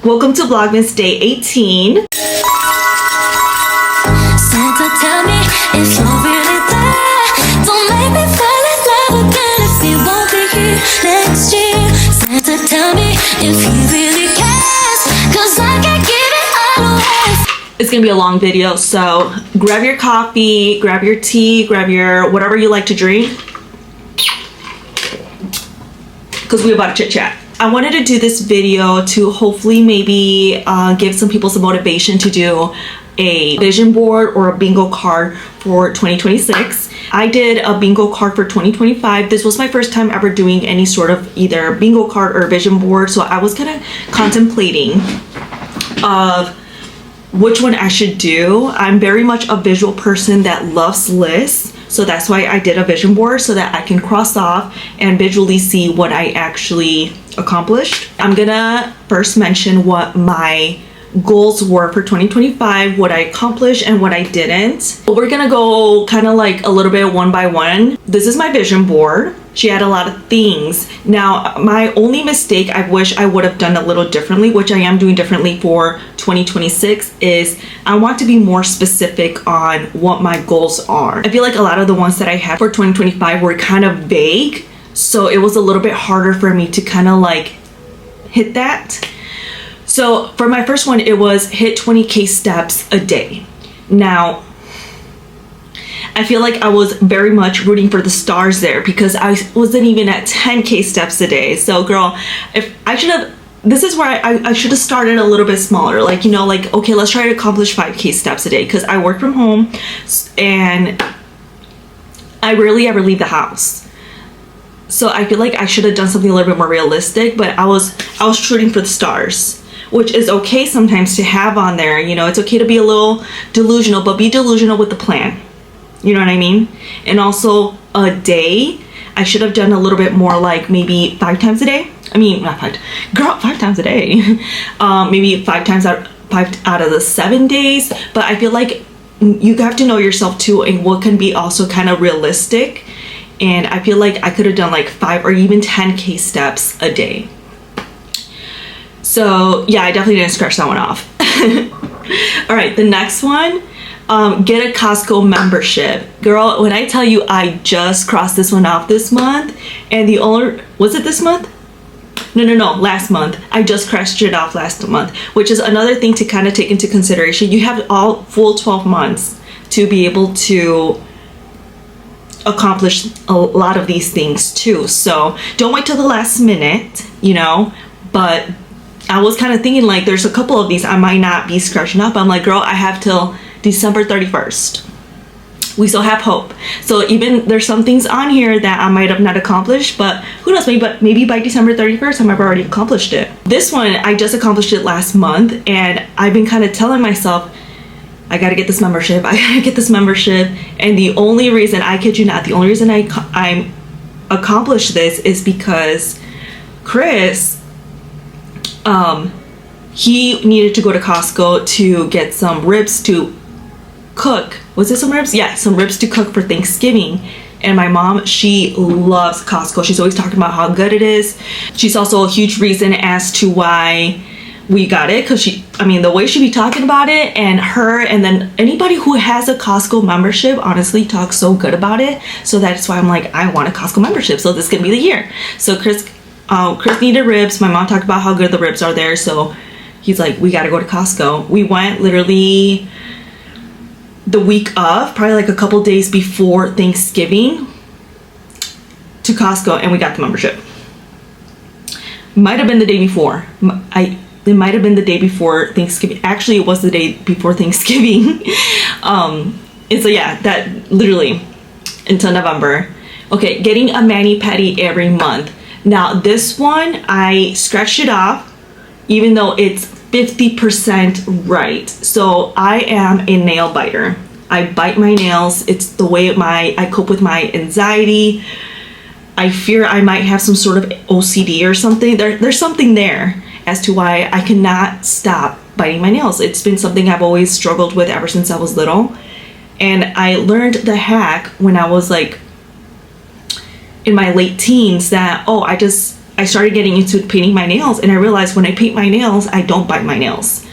Welcome to Vlogmas Day 18. Santa, tell me if you're really there. Don't make me fall in love again if you won't be here next year. Santa, tell me if he really cares, 'cause I can't give it all away. It's gonna be a long video, so grab your coffee, grab your tea, grab your whatever you like to drink, because we're about to chit chat. I wanted to do this video to hopefully maybe give some people some motivation to do a vision board or a bingo card for 2026. I did a bingo card for 2025. This was my first time ever doing any sort of either bingo card or vision board, so I was kind of contemplating of which one I should do. I'm very much a visual person that loves lists, so that's why I did a vision board so that I can cross off and visually see what I actually accomplished. I'm gonna first mention what my goals were for 2025, what I accomplished and what I didn't. We're gonna go kind of like a little bit one by one. This is my vision board. She had a lot of things. Now, my only mistake I wish I would have done a little differently, which I am doing differently for 2026, is I want to be more specific on what my goals are. I feel like a lot of the ones that I had for 2025 were kind of vague, so it was a little bit harder for me to kind of like hit that. So for my first one, it was hit 20K steps a day. Now, I feel like I was very much rooting for the stars there because I wasn't even at 10K steps a day. So girl, if I should have, this is where I should have started a little bit smaller. Like, you know, like, okay, let's try to accomplish 5K steps a day because I work from home and I rarely ever leave the house. So I feel like I should have done something a little bit more realistic, but I was shooting for the stars, which is okay sometimes to have on there. You know, it's okay to be a little delusional, but be delusional with the plan. You know what I mean? And also a day, I should have done a little bit more, like maybe 5 times a day. I mean, not 5, girl, 5 times a day. Maybe 5 out of the 7 days. But I feel like you have to know yourself too and what can be also kind of realistic. And I feel like I could have done like 5 or even 10K steps a day. So yeah, I definitely didn't scratch that one off. All right, the next one, get a Costco membership. Girl, when I tell you I just crossed this one off this month, and the only, was it this month? No, last month. I just crossed it off last month, which is another thing to kind of take into consideration. You have all full 12 months to be able to accomplish a lot of these things too. So don't wait till the last minute, you know, but I was kind of thinking like there's a couple of these I might not be scratching up. I'm like, girl, I have till December 31st. We still have hope. So even there's some things on here that I might have not accomplished, but who knows, maybe by December 31st I might have already accomplished it. This one, I just accomplished it last month, and I've been kind of telling myself, I gotta get this membership, I gotta get this membership. And the only reason, I kid you not, the only reason I accomplished this is because Chris, he needed to go to Costco to get some ribs to cook. Was it some ribs? Yeah, some ribs to cook for Thanksgiving. And my mom, she loves Costco. She's always talking about how good it is. She's also a huge reason as to why we got it, because the way she be talking about it, and her, and then anybody who has a Costco membership honestly talks so good about it. So that's why I'm like, I want a Costco membership. So this is gonna be the year. So Chris needed ribs. My mom talked about how good the ribs are there. So he's like, we gotta go to Costco. We went literally the week of, probably like a couple days before Thanksgiving, to Costco, and we got the membership. Might have been the day before. It might have been the day before Thanksgiving. Actually, it was the day before Thanksgiving. And so yeah, that literally until November. Okay, getting a mani-pedi every month. Now this one, I scratched it off, even though it's 50% right. So I am a nail biter. I bite my nails. It's the way I cope with my anxiety. I fear I might have some sort of OCD or something. There's something there as to why I cannot stop biting my nails. It's been something I've always struggled with ever since I was little. And I learned the hack when I was like in my late teens that, I I started getting into painting my nails, and I realized when I paint my nails, I don't bite my nails.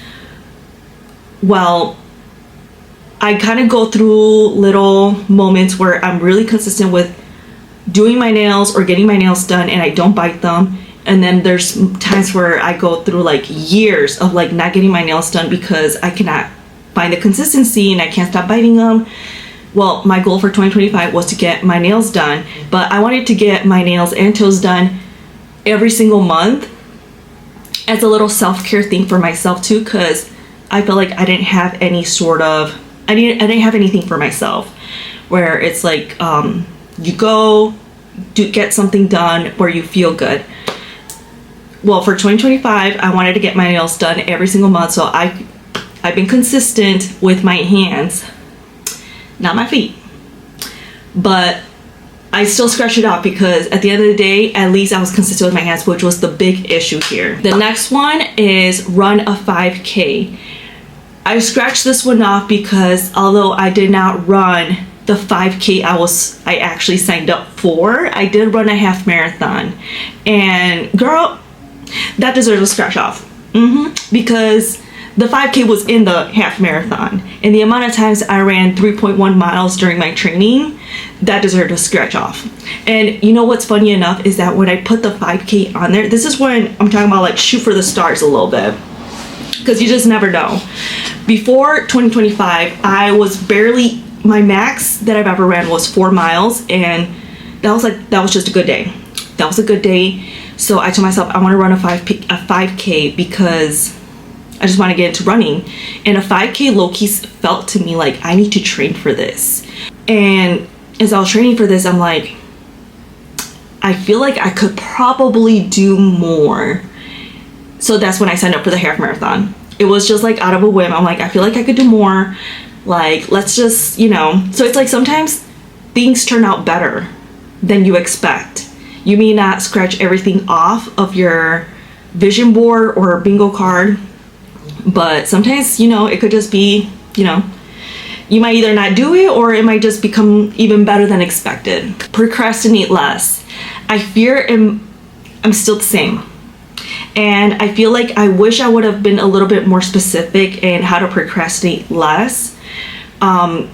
Well, I kind of go through little moments where I'm really consistent with doing my nails or getting my nails done and I don't bite them. And then there's times where I go through like years of like not getting my nails done because I cannot find the consistency and I can't stop biting them. Well, my goal for 2025 was to get my nails done, but I wanted to get my nails and toes done every single month as a little self-care thing for myself too, because I felt like I didn't have any sort of I didn't have anything for myself where it's like you go get something done where you feel good. Well, for 2025, I wanted to get my nails done every single month, so I've been consistent with my hands, not my feet, but I still scratch it off because at the end of the day, at least I was consistent with my hands, which was the big issue here. The next one is run a 5K. I scratched this one off because although I did not run the 5K I actually signed up for, I did run a half marathon. And girl, that deserves a scratch off. Because the 5K was in the half marathon. And the amount of times I ran 3.1 miles during my training, that deserved a scratch off. And you know what's funny enough is that when I put the 5K on there, this is when I'm talking about like shoot for the stars a little bit, because you just never know. Before 2025, I was barely, my max that I've ever ran was 4 miles, and that was just a good day. That was a good day. So I told myself I want to run a 5K because I just want to get into running. And a 5K low-key felt to me like I need to train for this. And as I was training for this, I'm like, I feel like I could probably do more. So that's when I signed up for the half marathon. It was just like out of a whim. I'm like, I feel like I could do more. Like, let's just, you know. So it's like sometimes things turn out better than you expect. You may not scratch everything off of your vision board or bingo card, but sometimes, you know, it could just be, you know, you might either not do it or it might just become even better than expected. Procrastinate less. I fear I'm still the same. And I feel like I wish I would have been a little bit more specific in how to procrastinate less.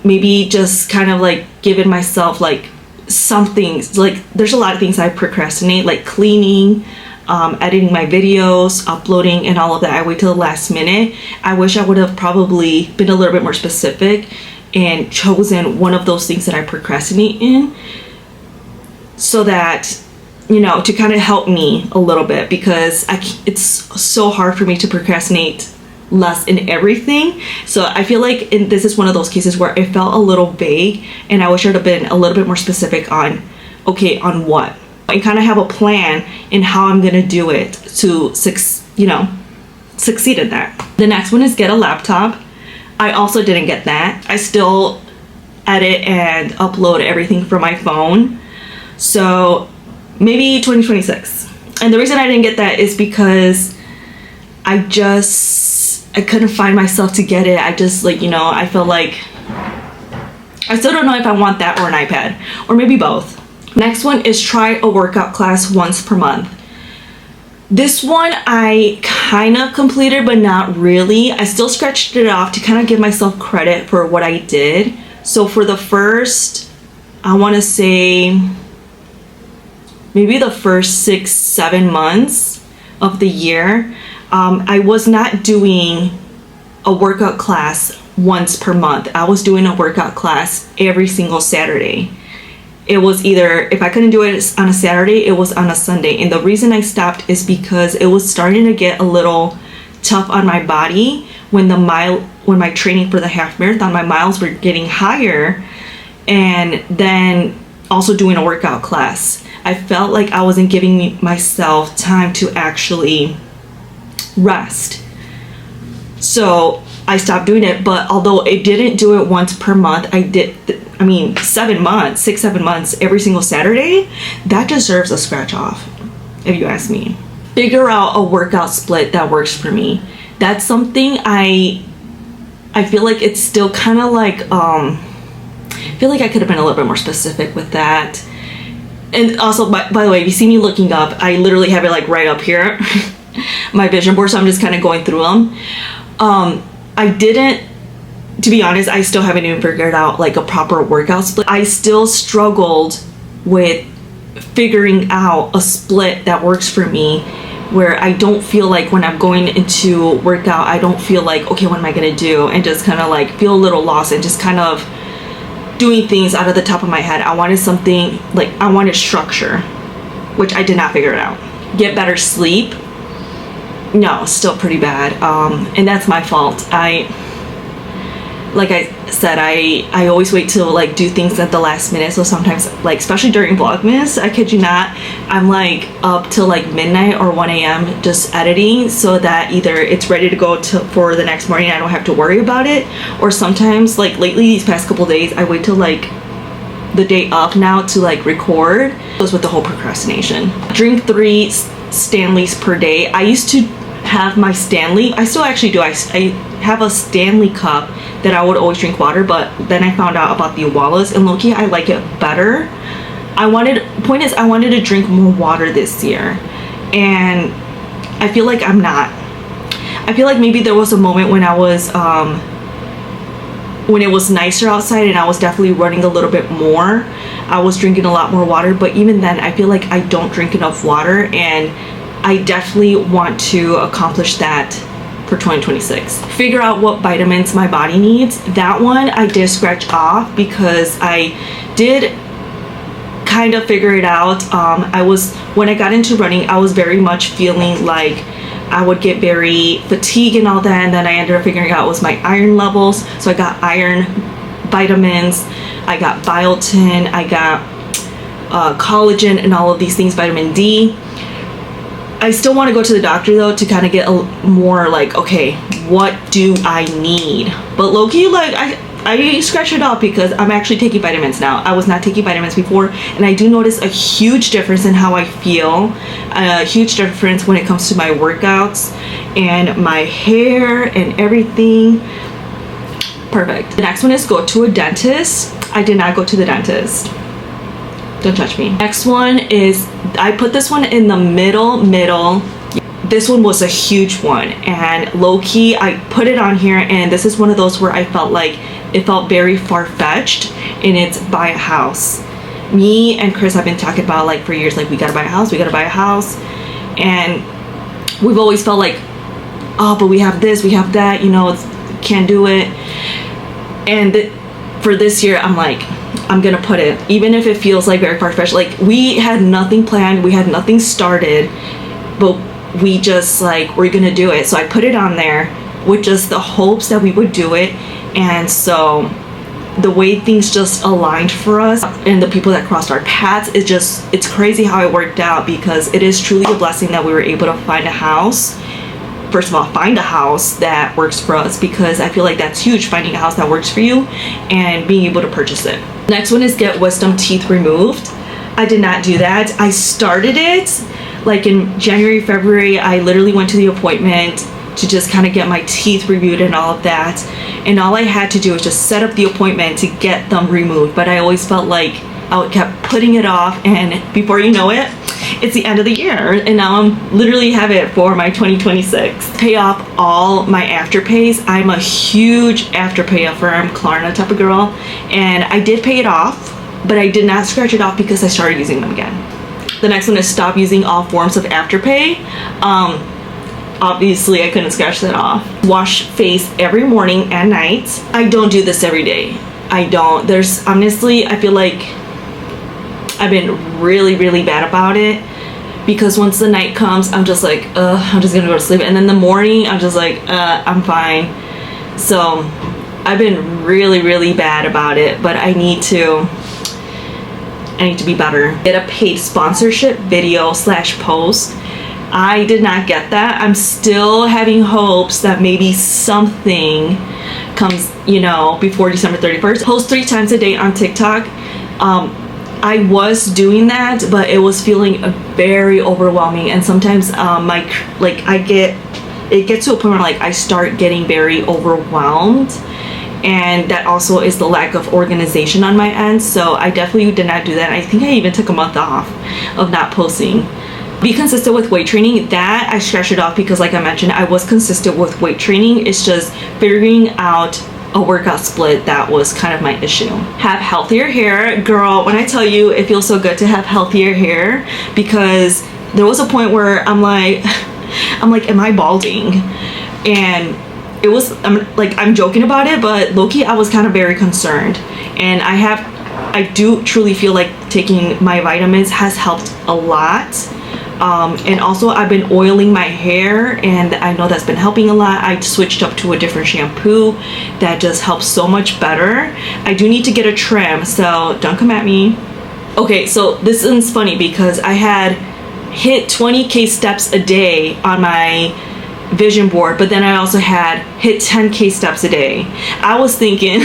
Maybe just kind of like giving myself like some things, like there's a lot of things I procrastinate, like cleaning, editing my videos, uploading, and all of that. I wait till the last minute. I wish I would have probably been a little bit more specific and chosen one of those things that I procrastinate in, so that, you know, to kind of help me a little bit, because it's so hard for me to procrastinate less in everything. So I feel like this is one of those cases where it felt a little vague, and I wish I would have been a little bit more specific on, okay, on what, and kind of have a plan in how I'm gonna do it to succeed in that. The next one is get a laptop. I also didn't get that. I still edit and upload everything from my phone. So maybe 2026. And the reason I didn't get that is because I couldn't find myself to get it. I just, like, you know, I feel like I still don't know if I want that or an iPad, or maybe both. Next one is try a workout class once per month. This one I kind of completed, but not really. I still scratched it off to kind of give myself credit for what I did. So for the first, I want to say maybe the first 6-7 months of the year, I was not doing a workout class once per month. I was doing a workout class every single Saturday. It was either, if I couldn't do it on a Saturday, it was on a Sunday. And the reason I stopped is because it was starting to get a little tough on my body when my training for the half marathon, my miles were getting higher, and then also doing a workout class. I felt like I wasn't giving myself time to actually rest. So I stopped doing it. But although I didn't do it once per month, I did, 6-7 months, every single Saturday. That deserves a scratch off, if you ask me. Figure out a workout split that works for me. That's something I feel like it's still kind of like, I feel like I could have been a little bit more specific with that. And also, by the way, if you see me looking up, I literally have it like right up here, my vision board. So I'm just kind of going through them. I didn't, to be honest, I still haven't even figured out like a proper workout split. I still struggled with figuring out a split that works for me, where I don't feel like when I'm going into workout, I don't feel like, okay, what am I gonna do? And just kind of like feel a little lost and just kind of doing things out of the top of my head. I wanted something, like I wanted structure, which I did not figure it out. Get better sleep. No, still pretty bad. And that's my fault. Like I said, I always wait till like do things at the last minute. So sometimes, like especially during Vlogmas, I kid you not, I'm like up till like midnight or 1 a.m. just editing, so that either it's ready to go for the next morning, I don't have to worry about it, or sometimes like lately these past couple days, I wait till like the day of now to like record. It goes with the whole procrastination. Drink 3 Stanleys per day. I used to have my Stanley, I still actually do, I have a Stanley cup that I would always drink water, but then I found out about the Wallace, and low-key I like it better. I wanted to drink more water this year, and I feel like I'm not. I feel like maybe there was a moment when I was when it was nicer outside and I was definitely running a little bit more, I was drinking a lot more water, but even then I feel like I don't drink enough water, and I definitely want to accomplish that for 2026. Figure out what vitamins my body needs. That one I did scratch off because I did kind of figure it out. When I got into running, I was very much feeling like I would get very fatigued and all that, and then I ended up figuring out it was my iron levels. So I got iron vitamins, I got biotin, I got collagen and all of these things, vitamin D. I still want to go to the doctor though to kind of get a more like, okay, what do I need? But low-key, like I scratched it off because I'm actually taking vitamins now. I was not taking vitamins before, and I do notice a huge difference in how I feel, a huge difference when it comes to my workouts and my hair and everything. Perfect. The next one is go to a dentist. I did not go to the dentist. Don't touch me. Next one is, I put this one in the middle. This one was a huge one, and low-key I put it on here, and this is one of those where I felt like it felt very far-fetched, and it's buy a house. Me and Chris have been talking about like for years, like we gotta buy a house, and we've always felt like, oh, but we have this, we have that, you know, can't do it. And for this year, I'm like, I'm gonna put it, even if it feels like very far-fetched. Like we had nothing planned, we had nothing started, but we just like, we're gonna do it. So I put it on there with just the hopes that we would do it. And so the way things just aligned for us and the people that crossed our paths, it's crazy how it worked out, because it is truly a blessing that we were able to find a house. First of all, find a house that works for us, because I feel like that's huge, finding a house that works for you and being able to purchase it. Next one is get wisdom teeth removed. I did not do that. I started it like in January, February. I literally went to the appointment to just kind of get my teeth reviewed and all of that, and all I had to do was just set up the appointment to get them removed. But I always felt like I kept putting it off, and before you know it, it's the end of the year, and now I'm literally have it for my 2026. Pay off all my afterpays. I'm a huge afterpay firm Klarna type of girl, and I did pay it off, but I did not scratch it off because I started using them again. The next one is stop using all forms of afterpay. Obviously I couldn't scratch that off. Wash face every morning and night. I don't do this every day. I don't. There's honestly, I feel like I've been really bad about it, because once the night comes, I'm just like, I'm just gonna go to sleep, and then the morning I'm just like, I'm fine. So I've been really bad about it, but I need to be better. Get a paid sponsorship video / post. I did not get that. I'm still having hopes that maybe something comes, you know, before December 31st. Post 3 times a day on TikTok. I was doing that, but it was feeling very overwhelming, and sometimes it gets to a point where like I start getting very overwhelmed, and that also is the lack of organization on my end. So I definitely did not do that. I think I even took a month off of not posting. Be consistent with weight training, that I stretched it off because, like I mentioned, I was consistent with weight training. It's just figuring out a workout split that was kind of my issue. Have healthier hair. Girl, when I tell you, it feels so good to have healthier hair, because there was a point where I'm like, am I balding? And it was, I'm joking about it, but low-key I was kind of very concerned. And I do truly feel like taking my vitamins has helped a lot. And also I've been oiling my hair, and I know that's been helping a lot. I switched up to a different shampoo that just helps so much better. I do need to get a trim, so don't come at me. Okay, so this is funny because I had hit 20k steps a day on my vision board, but then I also had hit 10k steps a day. I was thinking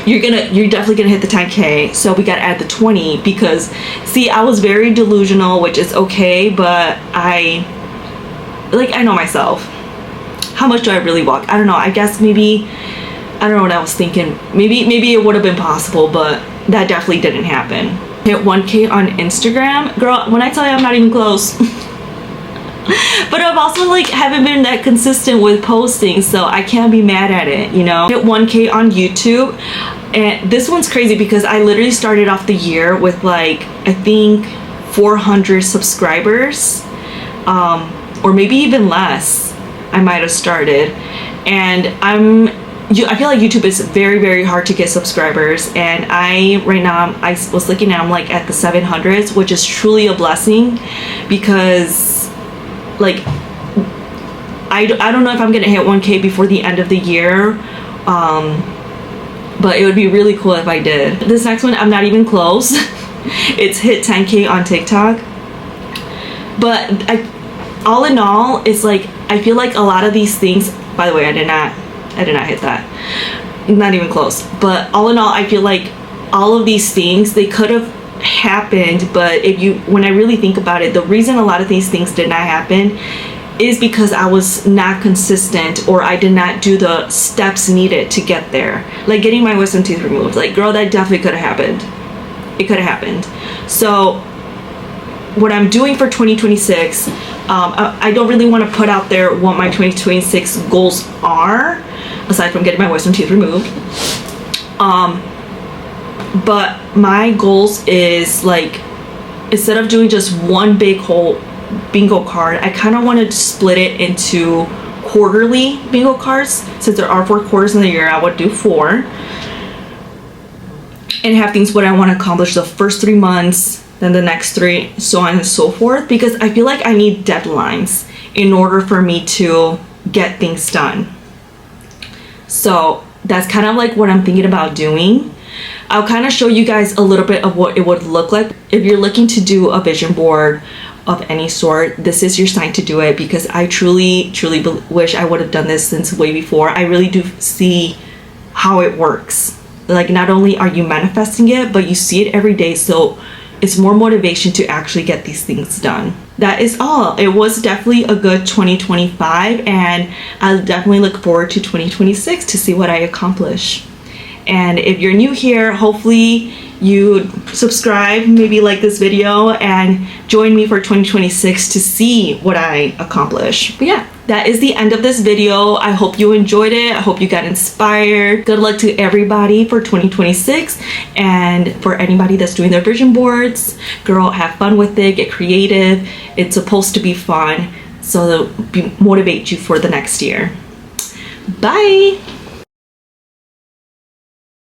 you're definitely gonna hit the 10k, so we gotta add the 20, because see, I was very delusional, which is okay, but I know myself. How much do I really walk? I don't know. I guess maybe, I don't know what I was thinking. Maybe it would have been possible, but that definitely didn't happen. Hit 1k on Instagram. Girl, when I tell you, I'm not even close. But I've also haven't been that consistent with posting, so I can't be mad at it, you know. Hit 1k on YouTube, and this one's crazy because I literally started off the year with I think 400 subscribers, or maybe even less. I might have started, and I feel like YouTube is very, very hard to get subscribers, and right now I was looking at, I'm at the 700s, which is truly a blessing, because I don't know if I'm gonna hit 1k before the end of the year, but it would be really cool if I did. This next one, I'm not even close. It's hit 10k on TikTok, but all in all, it's I feel like a lot of these things, by the way, I did not hit that, not even close, but all in all, I feel like all of these things, they could have happened, but when I really think about it, the reason a lot of these things did not happen is because I was not consistent, or I did not do the steps needed to get there. Like getting my wisdom teeth removed, girl, that definitely could have happened. It could have happened. So what I'm doing for 2026, I don't really want to put out there what my 2026 goals are, aside from getting my wisdom teeth removed. But my goals is instead of doing just one big whole bingo card, I kind of want to split it into quarterly bingo cards. Since there are 4 quarters in the year, I would do 4, and have things what I want to accomplish the first 3 months, then the next 3, so on and so forth, because I feel like I need deadlines in order for me to get things done. So that's kind of what I'm thinking about doing. I'll kind of show you guys a little bit of what it would look like. If you're looking to do a vision board of any sort, this is your sign to do it, because I truly wish I would have done this since way before. I really do see how it works. Not only are you manifesting it, but you see it every day, so it's more motivation to actually get these things done. That is all. It was definitely a good 2025, and I definitely look forward to 2026 to see what I accomplish. And if you're new here, hopefully you subscribe, maybe like this video, and join me for 2026 to see what I accomplish. But yeah, that is the end of this video. I hope you enjoyed it. I hope you got inspired. Good luck to everybody for 2026, and for anybody that's doing their vision boards, girl, have fun with it, get creative. It's supposed to be fun, so motivate you for the next year. Bye.